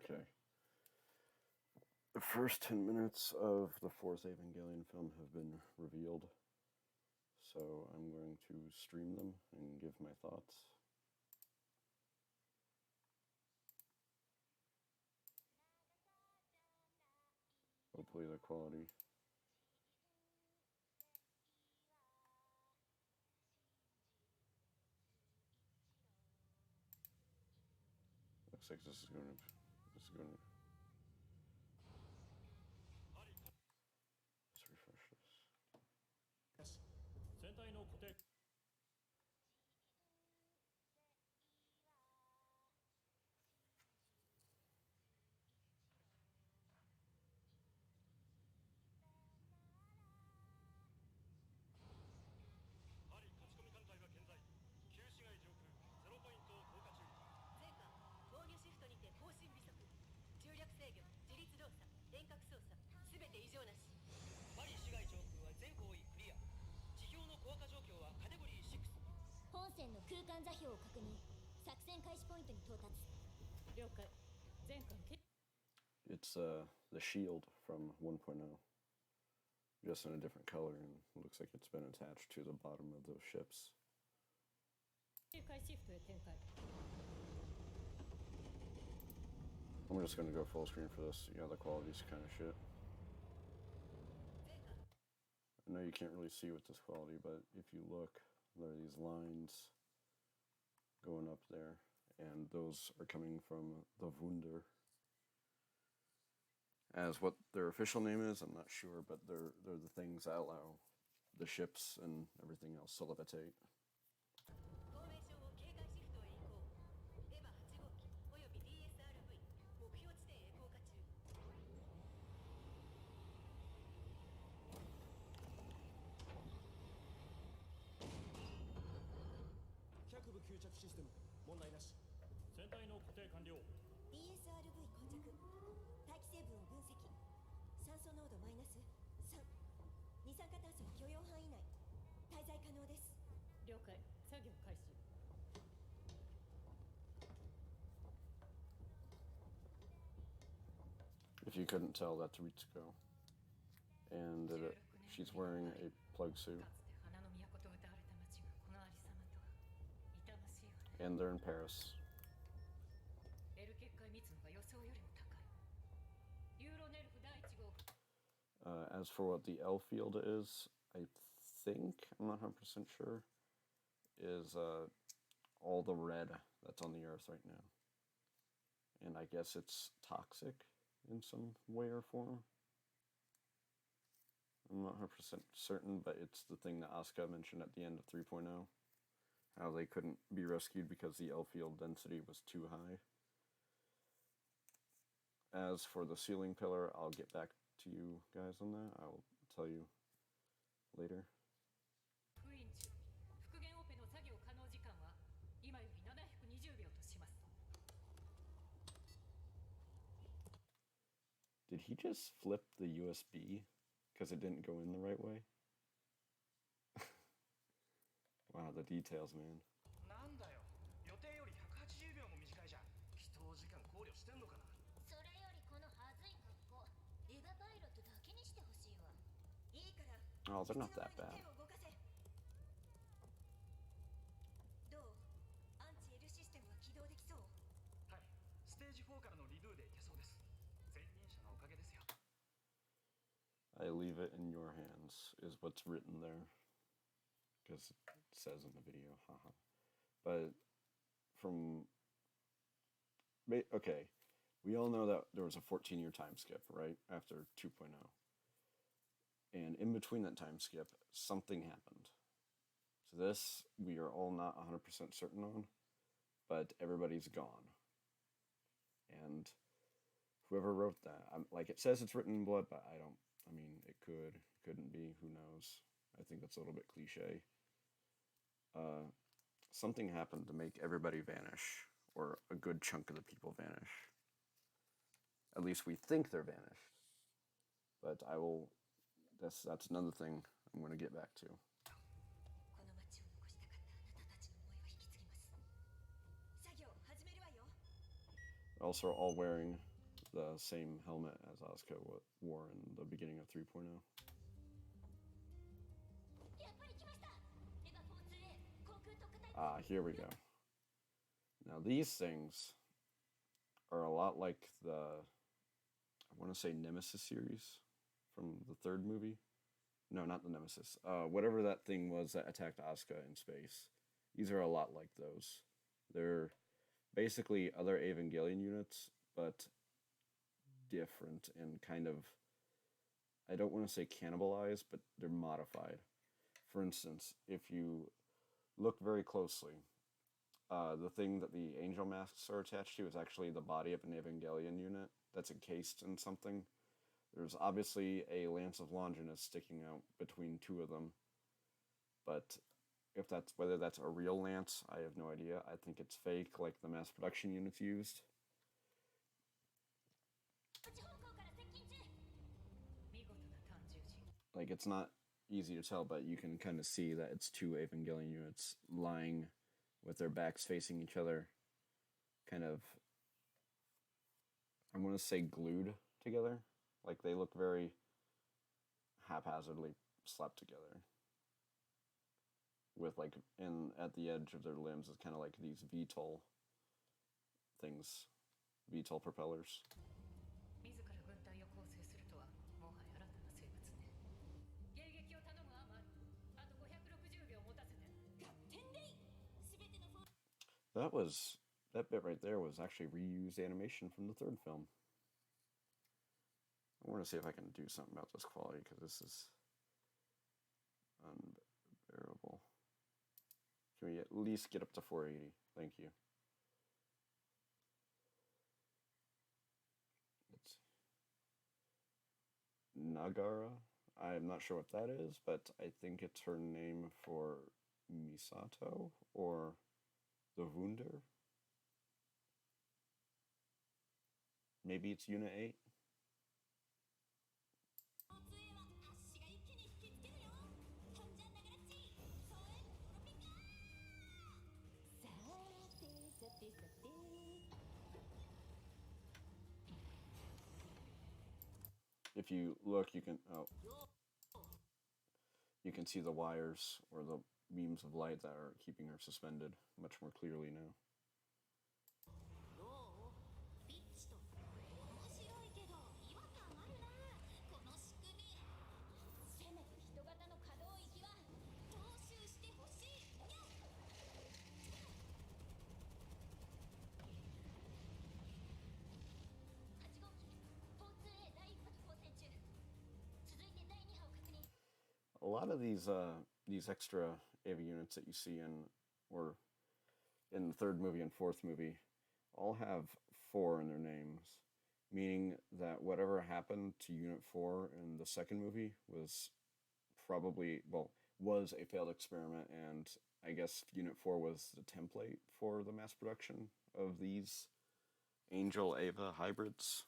Okay. The first 10 minutes of the fourth Evangelion film have been revealed, so I'm going to stream them and give my thoughts. Hopefully the quality. Looks like this is going to. Let's refresh this. 船体の固定 It's the shield from 1.0, just in a different color, and it looks like it's been attached to the bottom of those ships. I'm just gonna go full screen for this. Yeah, the quality's kind of shit. I know you can't really see with this quality, but if you look, there are these lines going up there, and those are coming from the Wunder. As what their official name is, I'm not sure, but they're the things that allow the ships and everything else to levitate. DSRV 到着。大気成分を分析。酸素濃度マイナス3。二酸化炭素は許容範囲内。滞在可能です。了解。作業開始。If you couldn't tell, that's Ritsuko. And she's wearing a plug suit. And they're in Paris. As for what the L field is, I think, I'm not 100% sure, is all the red that's on the Earth right now. And I guess it's toxic in some way or form. I'm not 100% certain, but it's the thing that Asuka mentioned at the end of 3.0. How they couldn't be rescued because the L field density was too high. As for the ceiling pillar, I'll get back to you guys on that. I will tell you later. Did he just flip the USB because it didn't go in the right way? Wow, the details, man. Oh, they're not that bad. I leave it in your hands, is what's written there. Because it says in the video, haha. But okay, we all know that there was a 14-year time skip, right? After 2.0. And in between that time skip, something happened. So this, we are all not 100% certain on, but everybody's gone. And whoever wrote that, like it says it's written in blood, but I mean, it couldn't be, who knows. I think that's a little bit cliche. Something happened to make everybody vanish, or a good chunk of the people vanish. At least we think they're vanished. But that's another thing I'm going to get back to. also all wearing the same helmet as Asuka wore in the beginning of 3.0. Ah, here we go. Now these things are a lot like the, I want to say Nemesis series from the third movie. No, not the Nemesis. Whatever that thing was that attacked Asuka in space. These are a lot like those. They're basically other Evangelion units, but different and kind of, I don't want to say cannibalized, but they're modified. For instance, if you look very closely, the thing that the angel masks are attached to is actually the body of an Evangelion unit that's encased in something. There's obviously a Lance of Longinus sticking out between two of them, but whether that's a real lance, I have no idea. I think it's fake, like the mass production units used. Like, it's not easy to tell, but you can kind of see that it's two Evangelion units lying with their backs facing each other, kind of, I'm going to say glued together. Like, they look very haphazardly slapped together. With, like, at the edge of their limbs is kind of like these VTOL things, VTOL propellers. That bit right there was actually reused animation from the third film. I want to see if I can do something about this quality, because this is unbearable. Can we at least get up to 480? Thank you. It's Nagara. I'm not sure what that is, but I think it's her name for Misato or the Wunder. Maybe it's Unit 8. If you look, you can see the wires or the beams of light that are keeping her suspended much more clearly now. A lot of these extra AV units that you see in the third movie and fourth movie all have 4 in their names, meaning that whatever happened to Unit 4 in the second movie was was a failed experiment, and I guess Unit 4 was the template for the mass production of these Angel Eva hybrids.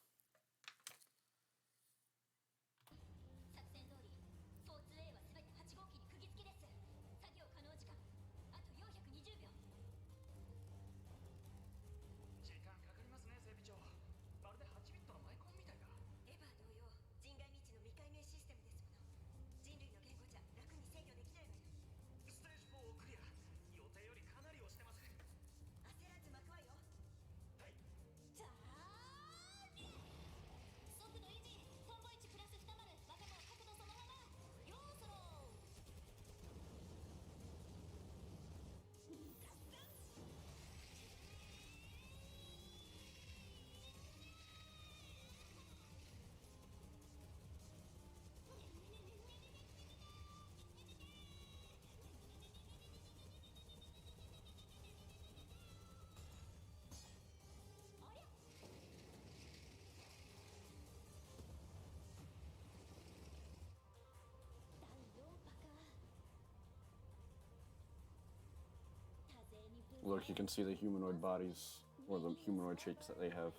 Look, you can see the humanoid bodies, or the humanoid shapes that they have.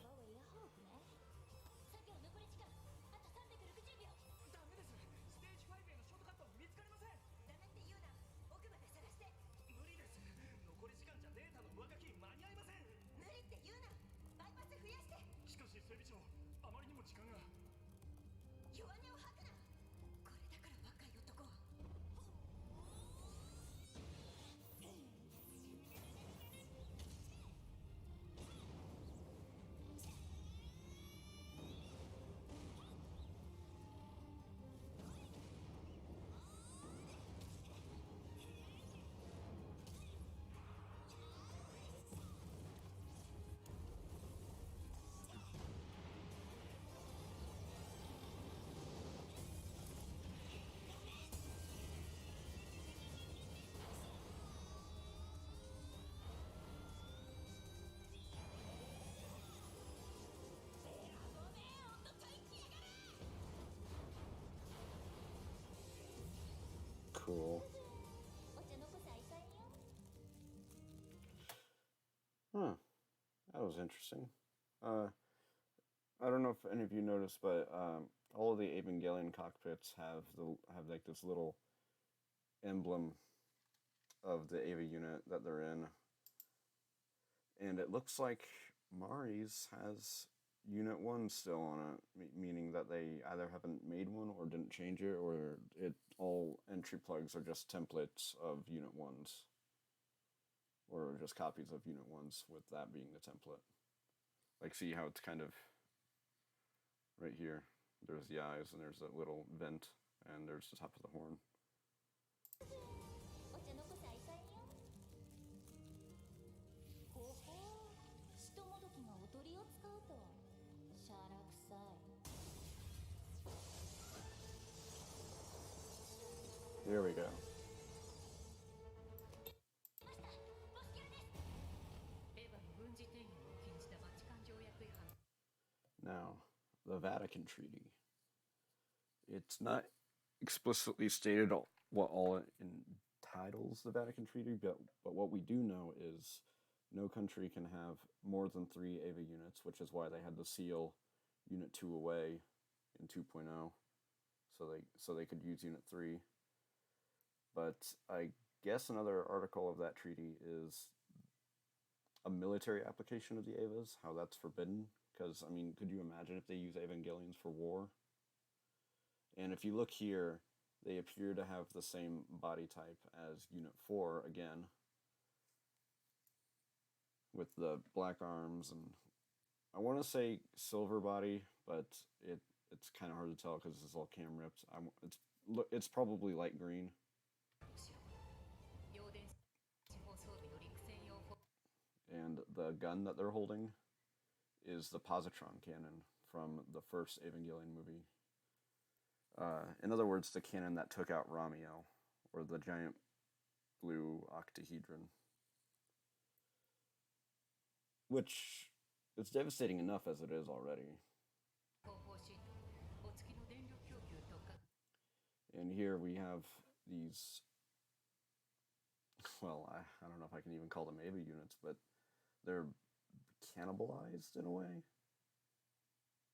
弱音を吐くな。これだから若い男は。Cool. お茶の子さいさいよ。 Huh. That was interesting. I don't know if any of you noticed, but all of the Evangelion cockpits have like this little emblem of the Eva unit that they're in, and it looks like Mari's has Unit 1 still on it, meaning that they either haven't made one or didn't change it, or all entry plugs are just templates of Unit 1s, or just copies of Unit 1s with that being the template. Like, see how it's kind of right here. There's the eyes, and there's a little vent, and there's the top of the horn. お茶の子さいさいよ。ほほう、人もどきがおとりを使うとは。しゃらくさい。 Here we go. Now, the Vatican Treaty. It's not explicitly stated what all entitles the Vatican Treaty, but what we do know is no country can have more than 3 Ava units, which is why they had to seal Unit 2 away in 2.0, so they could use Unit 3. But I guess another article of that treaty is a military application of the Avas, how that's forbidden. Because, I mean, could you imagine if they use Evangelions for war? And if you look here, they appear to have the same body type as Unit 4 again, with the black arms, and I want to say silver body, but it's kind of hard to tell because it's all cam ripped. It's probably light green. And the gun that they're holding is the positron cannon from the first Evangelion movie. In other words, the cannon that took out Ramiel, or the giant blue octahedron. Which is devastating enough as it is already. And here we have these, well, I don't know if I can even call them Ava units, but they're cannibalized in a way,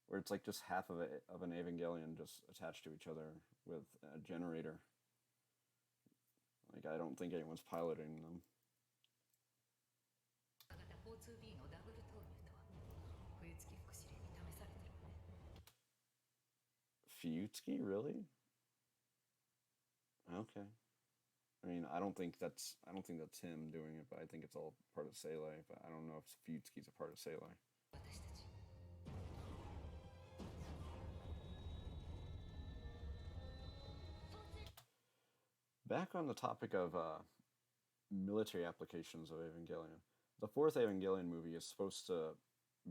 where it's like just half of an Evangelion just attached to each other with a generator. Like, I don't think anyone's piloting them. Fuyutsuki, really? Okay. I mean, I don't think that's him doing it, but I think it's all part of Seilei. But I don't know if Fuyutsuki's a part of Seilei. Back on the topic of military applications of Evangelion, the 4th Evangelion movie is supposed to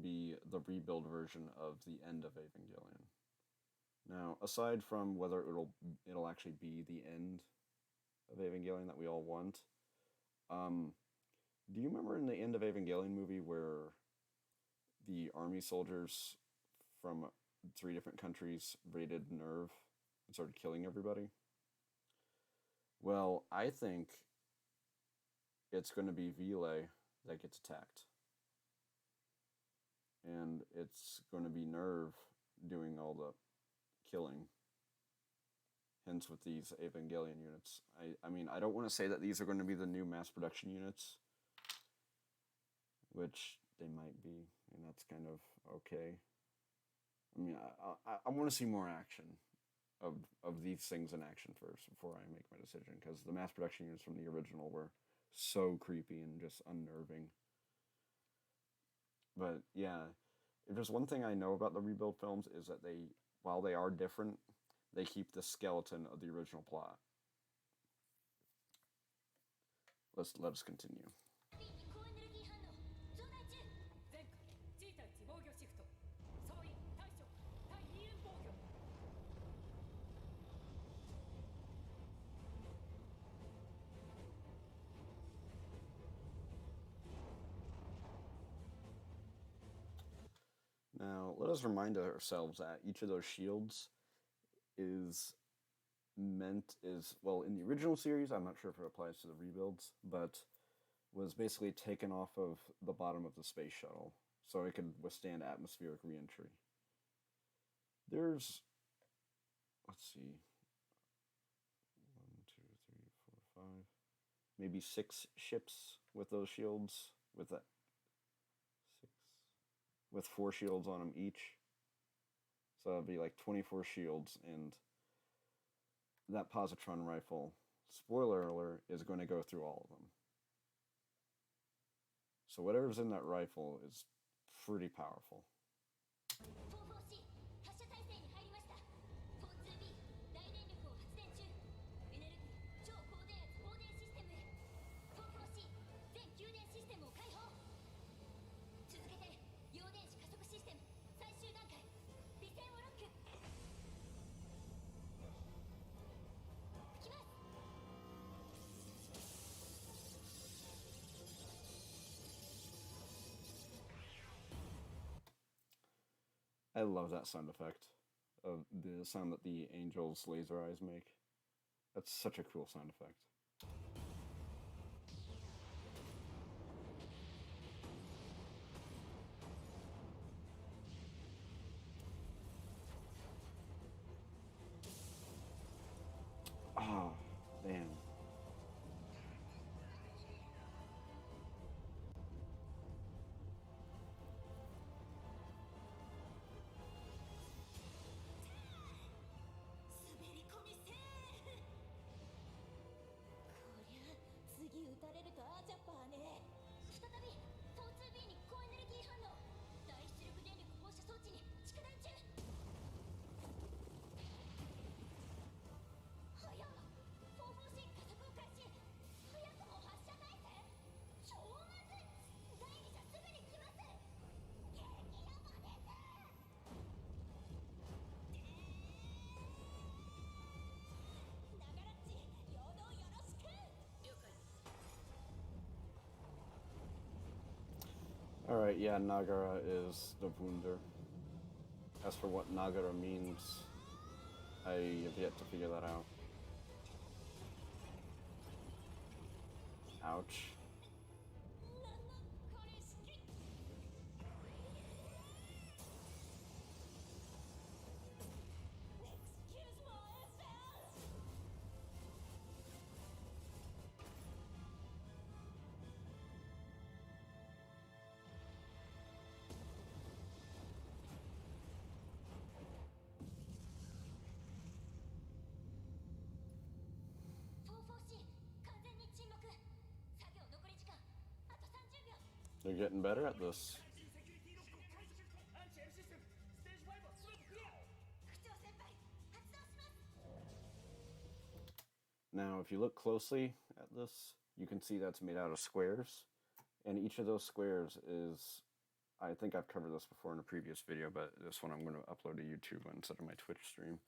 be the rebuild version of the end of Evangelion. Now, aside from whether it'll actually be the end of Evangelion that we all want, do you remember in the end of Evangelion movie where the army soldiers from 3 different countries raided Nerve and started killing everybody? Well, I think it's going to be Vile that gets attacked. And it's going to be Nerve doing all the killing. Hence with these Evangelion units. I mean, I don't want to say that these are going to be the new mass production units, which they might be, and that's kind of okay. I mean, I want to see more action of these things in action first before I make my decision, because the mass production units from the original were so creepy and just unnerving. But yeah, if there's one thing I know about the rebuild films is that they, while they are different, they keep the skeleton of the original plot. Let us continue. 高エネルギー反応増大中。前回 G 対地防御シフト総員対処対イール防御 Now, let us remind ourselves that each of those shields is well, in the original series, I'm not sure if it applies to the rebuilds, but was basically taken off of the bottom of the space shuttle so it could withstand atmospheric reentry. There's, let's see, 1, 2, 3, 4, 5, maybe 6 ships with those shields, with that 6, with 4 shields on them each. So it'd be like 24 shields, and that positron rifle, spoiler alert, is going to go through all of them. So whatever's in that rifle is pretty powerful. 44C 発射態勢に入りました。42B 大電力を発電中。エネルギー超高電圧放電システムへ。44C 全給電システムを開放。続けて陽電子加速システム最終段階。尾線をロック。来ます。 I love that sound effect of the sound that the angel's laser eyes make. That's such a cool sound effect. Oh, man. Alright, yeah, Nagara is the Wunder. As for what Nagara means, I have yet to figure that out. Ouch. They're getting better at this. Now, if you look closely at this, you can see that's made out of squares. And each of those squares is, I think I've covered this before in a previous video, but this one I'm going to upload to YouTube instead of my Twitch stream,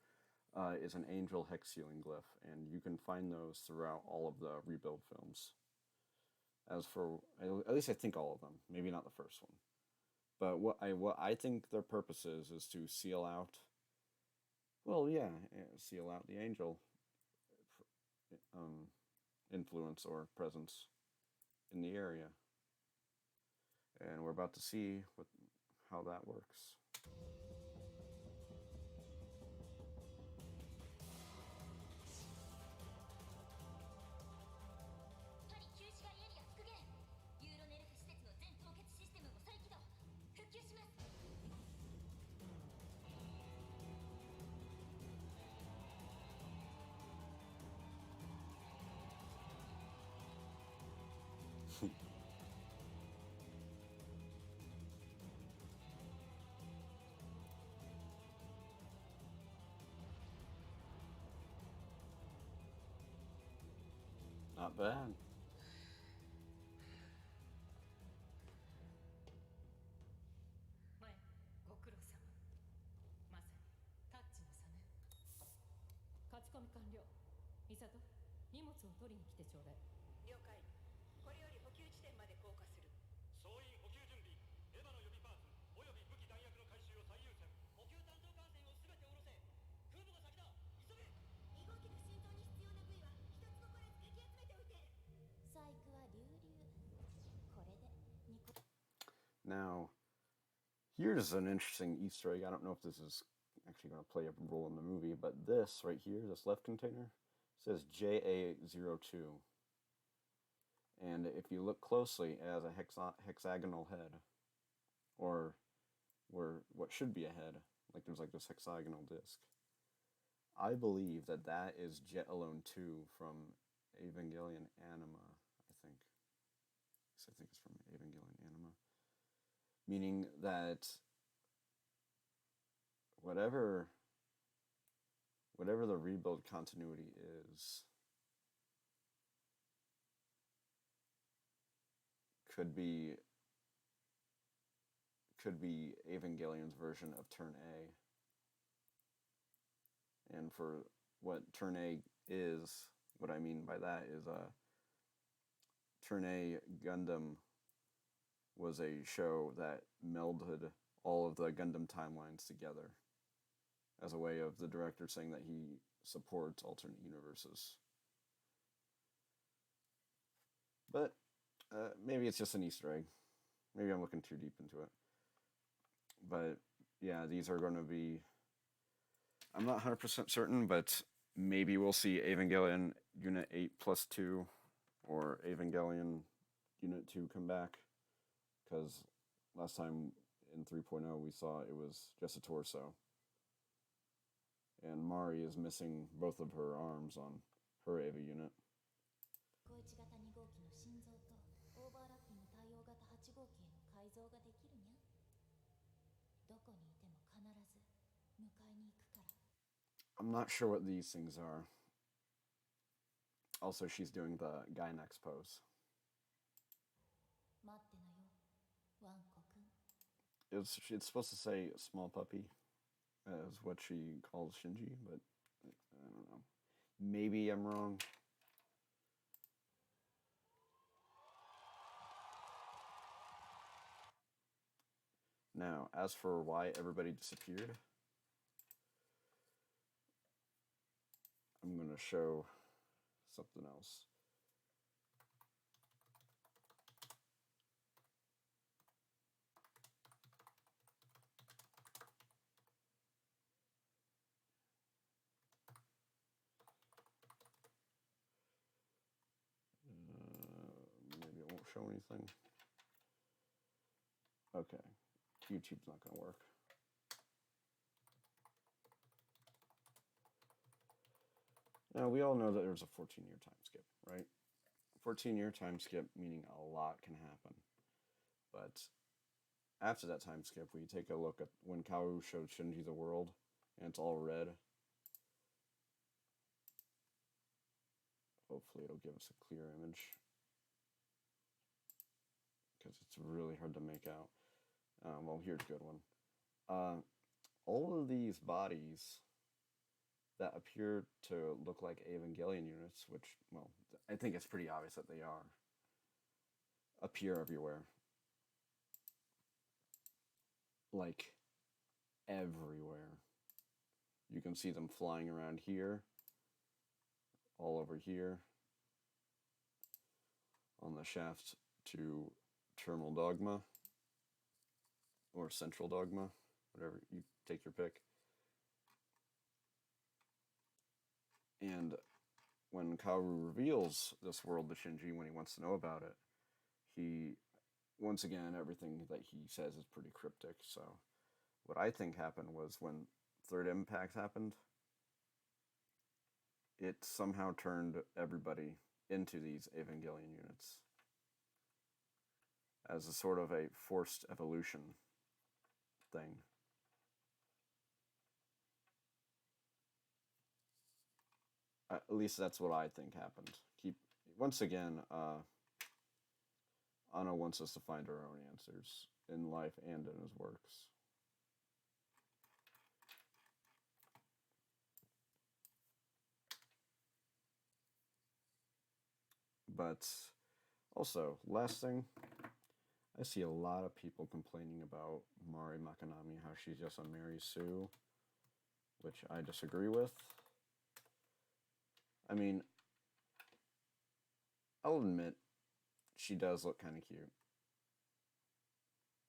is an angel hex sealing glyph. And you can find those throughout all of the rebuild films. As for, at least I think all of them, maybe not the first one. But what I think their purpose is to seal out, well, yeah, seal out the angel influence or presence in the area. And we're about to see how that works. Not bad. 前ご苦労様。まさにタッチの差ね。勝ち込み完了。ミサト、荷物を取りに来てちょうだい。了解。これより補給地点まで降下する。総員補給準備。エヴァの予備パーツおよび武器弾薬の回収を最優先。補給担当艦船を全て下ろせ。空母が先だ。急げ。2号機の心臓に必要な部位は一つ残らずかき集めておいて。細工は流々。これで2個。 Now, here's an interesting Easter egg. I don't know if this is actually going to play a role in the movie, but this right here, this left container, says JA02. And if you look closely, it has a hexagonal head, or what should be a head, like there's like this hexagonal disc. I believe that that is Jet Alone 2 from Evangelion Anima, I think. I think it's from Evangelion Anima. Meaning that whatever the rebuild continuity is, could be Evangelion's version of Turn A. And for what Turn A is, what I mean by that is Turn A Gundam was a show that melded all of the Gundam timelines together as a way of the director saying that he supports alternate universes. But maybe it's just an Easter egg. Maybe I'm looking too deep into it. But yeah, these are going to be... I'm not 100% certain, but maybe we'll see Evangelion Unit 8 plus 2 or Evangelion Unit 2 come back. Because last time in 3.0 we saw it was just a torso. And Mari is missing both of her arms on her Eva unit. 51型2号機の心臓とオーバーラッピング対応型8号機への改造ができるにゃ。どこにいても必ず迎えに行くから。 I'm not sure what these things are. Also, she's doing the Gynex pose. 待ってなよ、ワンコくん。 It's supposed to say small puppy, is what she calls Shinji, but I don't know. Maybe I'm wrong. Now, as for why everybody disappeared, I'm going to show something else. Maybe it won't show anything. Okay, YouTube's not going to work. Now, we all know that there's a 14-year time skip, right? 14-year time skip, meaning a lot can happen. But after that time skip, we take a look at when Kaoru showed Shinji the world, and it's all red. Hopefully it'll give us a clear image, because it's really hard to make out. Well, here's a good one. All of these bodies that appear to look like Evangelion units, which, well, I think it's pretty obvious that they are, appear everywhere. Like, everywhere. You can see them flying around here, all over here, on the shaft to Terminal Dogma, or Central Dogma, whatever, you take your pick. And when Kaoru reveals this world to Shinji, when he wants to know about it, he, once again, everything that he says is pretty cryptic. So what I think happened was when Third Impact happened, it somehow turned everybody into these Evangelion units. as a sort of a forced evolution thing. At least that's what I think happened. Once again, Anno wants us to find our own answers in life and in his works. But also, last thing, I see a lot of people complaining about Mari Makanami, how she's just a Mary Sue, which I disagree with. I mean, I'll admit, she does look kind of cute.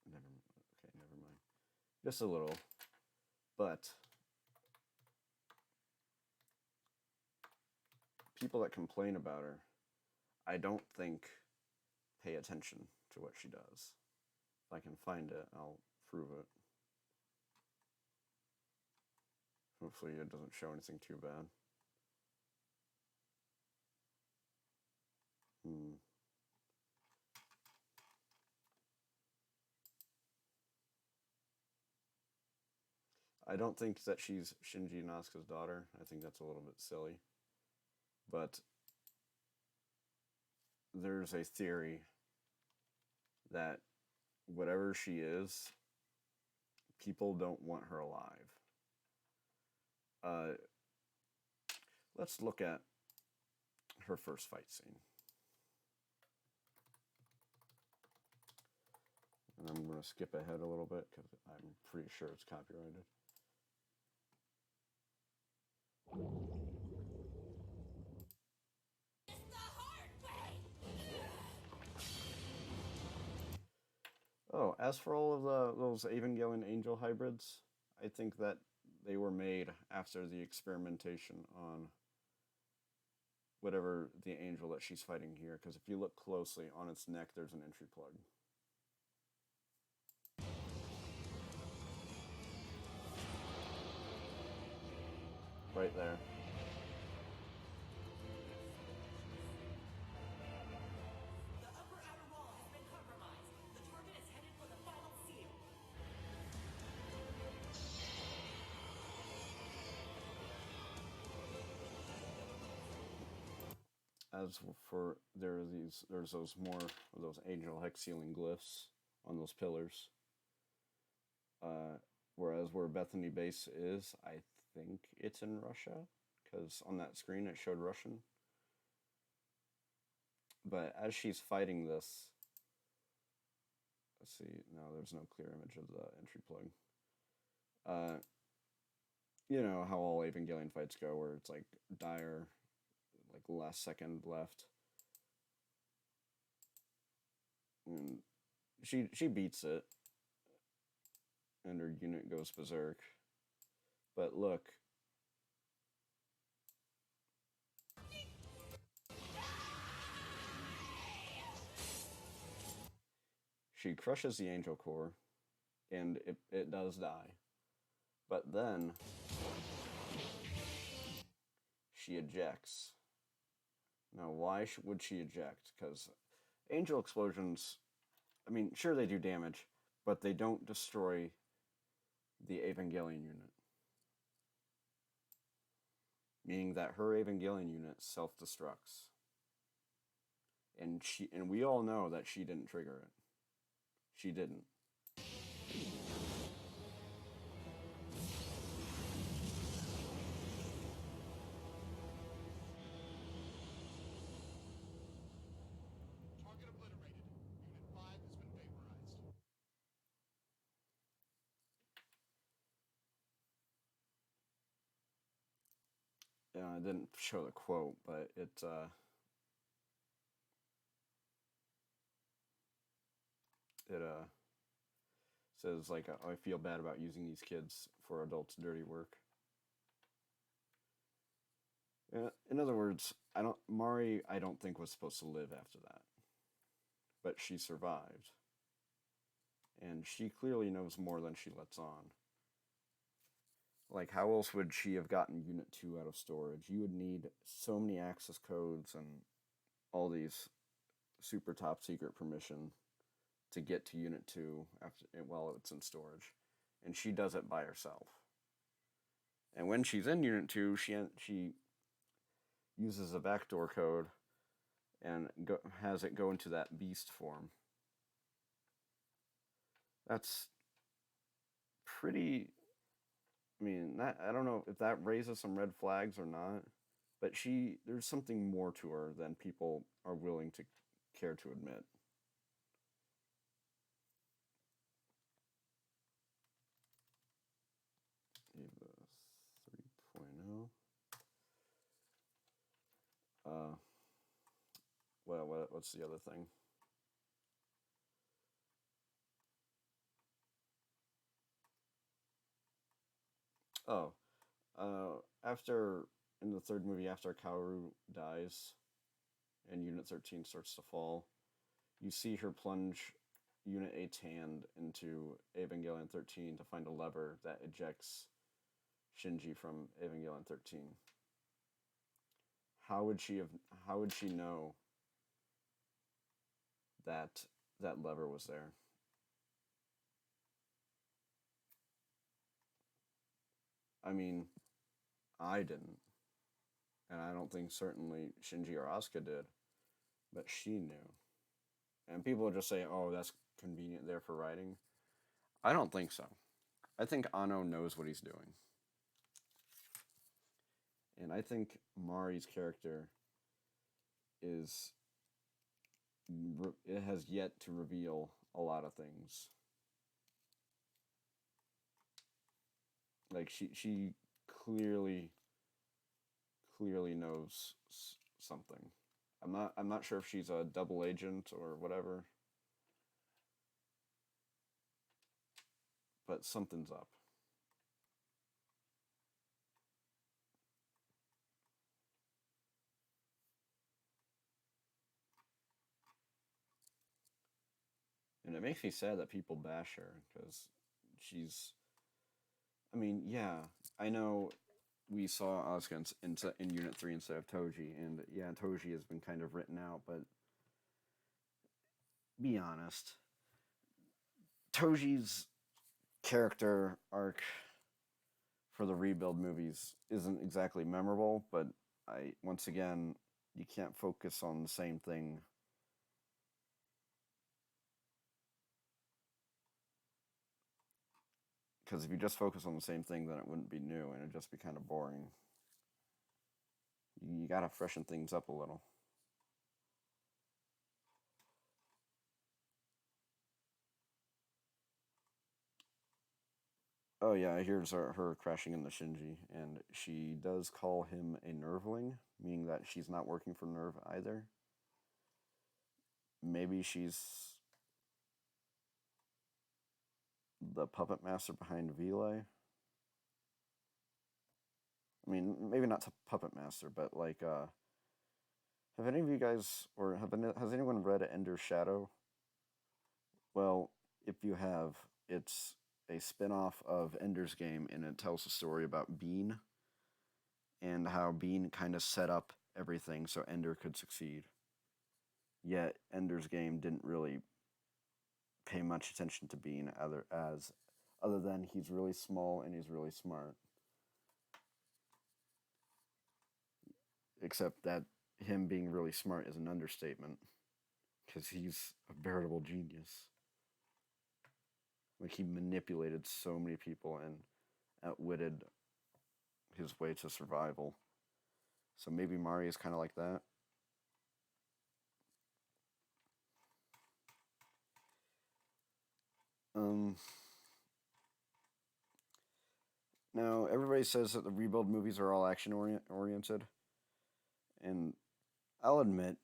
Never mind. Just a little. But people that complain about her, I don't think pay attention to what she does. If I can find it, I'll prove it. Hopefully it doesn't show anything too bad. I don't think that she's Shinji and Asuka's daughter. I think that's a little bit silly. But there's a theory that whatever she is, people don't want her alive. Let's look at her first fight scene. And I'm going to skip ahead a little bit because I'm pretty sure it's copyrighted. Oh, as for all of those Evangelion angel hybrids, I think that they were made after the experimentation on whatever the angel that she's fighting here, because if you look closely on its neck, there's an entry plug. Right there. The upper outer wall has been compromised. The target is headed for the final seal. As for there's those more of those angel hex sealing glyphs on those pillars. Whereas where Bethany Base is, I think it's in Russia, because on that screen it showed Russian. But as she's fighting this, let's see, no, there's no clear image of the entry plug. You know how all Evangelion fights go, where it's like dire, like last second left. And she beats it, and her unit goes berserk. But look. She crushes the angel core, and it does die. But then she ejects. Now, why would she eject? Because angel explosions, I mean, sure they do damage, but they don't destroy the Evangelion unit. Meaning that her Evangelion unit self-destructs. And we all know that she didn't trigger it. She didn't. Target obliterated. Unit 5 has been vaporized. I didn't show the quote, but it says, like, I feel bad about using these kids for adults' dirty work. In other words, Mari, I don't think was supposed to live after that. But she survived. And she clearly knows more than she lets on. Like, how else would she have gotten Unit 2 out of storage? You would need so many access codes and all these super top secret permission to get to Unit 2 while it's in storage. And she does it by herself. And when she's in Unit 2, she uses a backdoor code and has it go into that beast form. That's pretty... I mean, I don't know if that raises some red flags or not, but there's something more to her than people are willing to care to admit. Eva 3.0. What's the other thing? Oh, in the third movie, after Kaoru dies and Unit 13 starts to fall, you see her plunge Unit 8's hand into Evangelion 13 to find a lever that ejects Shinji from Evangelion 13. How would she know that lever was there? I mean, I didn't. And I don't think certainly Shinji or Asuka did. But she knew. And people will just say, oh, that's convenient there for writing. I don't think so. I think Anno knows what he's doing. And I think Mari's character it has yet to reveal a lot of things. Like she clearly knows something. I'm not sure if she's a double agent or whatever, but something's up. And it makes me sad that people bash her, because I mean, yeah, I know we saw Asuka in Unit 3 instead of Toji, and yeah, Toji has been kind of written out, but be honest, Toji's character arc for the rebuild movies isn't exactly memorable, but once again, you can't focus on the same thing. Because if you just focus on the same thing, then it wouldn't be new, and it'd just be kind of boring. You gotta freshen things up a little. Oh yeah, here's her crashing into Shinji, and she does call him a nerveling, meaning that she's not working for Nerve either. Maybe she's the puppet master behind Vile. I mean, maybe not puppet master, but like, have any of you guys, or has anyone read Ender's Shadow? Well, if you have, it's a spin-off of Ender's Game, and it tells a story about Bean and how Bean kind of set up everything so Ender could succeed. Yet Ender's Game didn't really pay much attention to Bean other than he's really small and he's really smart. Except that him being really smart is an understatement, because he's a veritable genius. Like, he manipulated so many people and outwitted his way to survival. So maybe Mari is kind of like that. Now, everybody says that the rebuild movies are all action oriented. And I'll admit,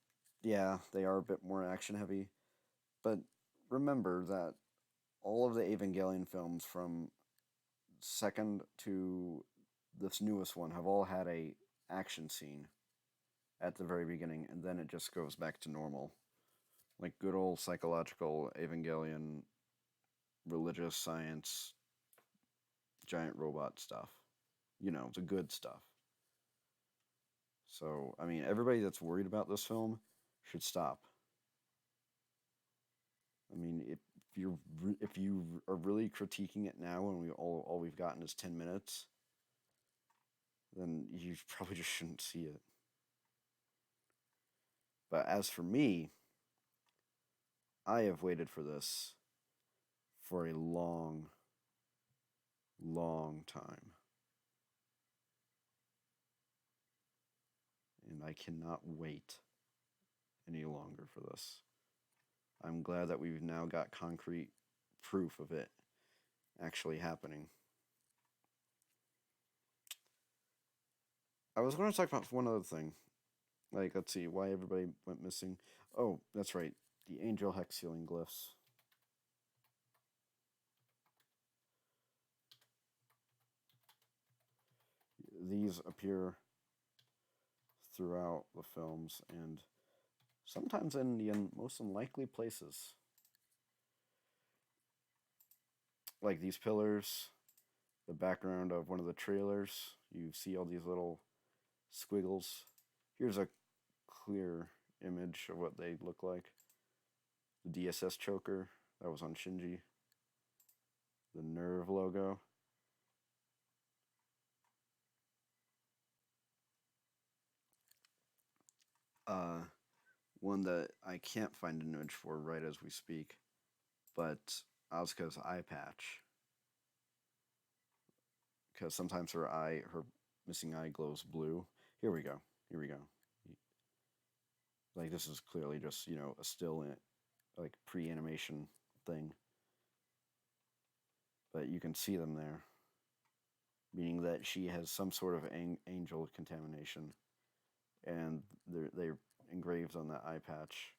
yeah, they are a bit more action heavy. But remember that all of the Evangelion films from second to this newest one have all had a action scene at the very beginning, and then it just goes back to normal. Like good old psychological Evangelion, religious science, giant robot stuff. You know, the good stuff. So, I mean, everybody that's worried about this film should stop. I mean, if you are really critiquing it now, and all we've gotten is 10 minutes, then you probably just shouldn't see it. But as for me, I have waited for this for a long, long time. And I cannot wait any longer for this. I'm glad that we've now got concrete proof of it actually happening. I was going to talk about one other thing. Like, let's see, why everybody went missing. Oh, that's right, the angel hex sealing glyphs. These appear throughout the films and sometimes in the most unlikely places. Like these pillars, the background of one of the trailers, you see all these little squiggles. Here's a clear image of what they look like. The DSS choker, that was on Shinji. The Nerve logo. One that I can't find an image for right as we speak, but Asuka's eye patch. Because sometimes her missing eye glows blue. Here we go. Like, this is clearly just, a still in, like, pre-animation thing. But you can see them there. Meaning that she has some sort of angel contamination. And they're engraved on that eye patch.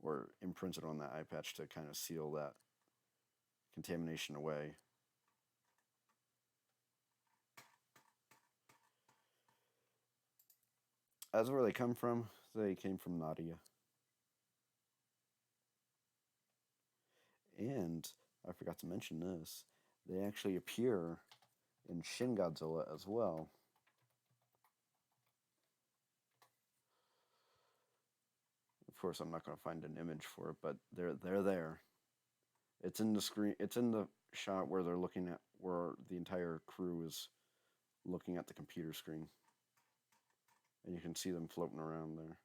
Or imprinted on that eye patch to kind of seal that contamination away. As where they come from, they came from Nadia. And I forgot to mention this, they actually appear in Shin Godzilla as well. Of course, I'm not going to find an image for it, but they're there. It's in the screen. It's in the shot where they're looking at, where the entire crew is looking at the computer screen, and you can see them floating around there.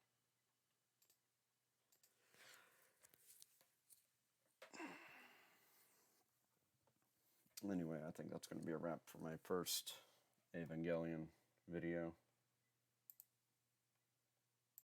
Anyway, I think that's going to be a wrap for my first Evangelion video.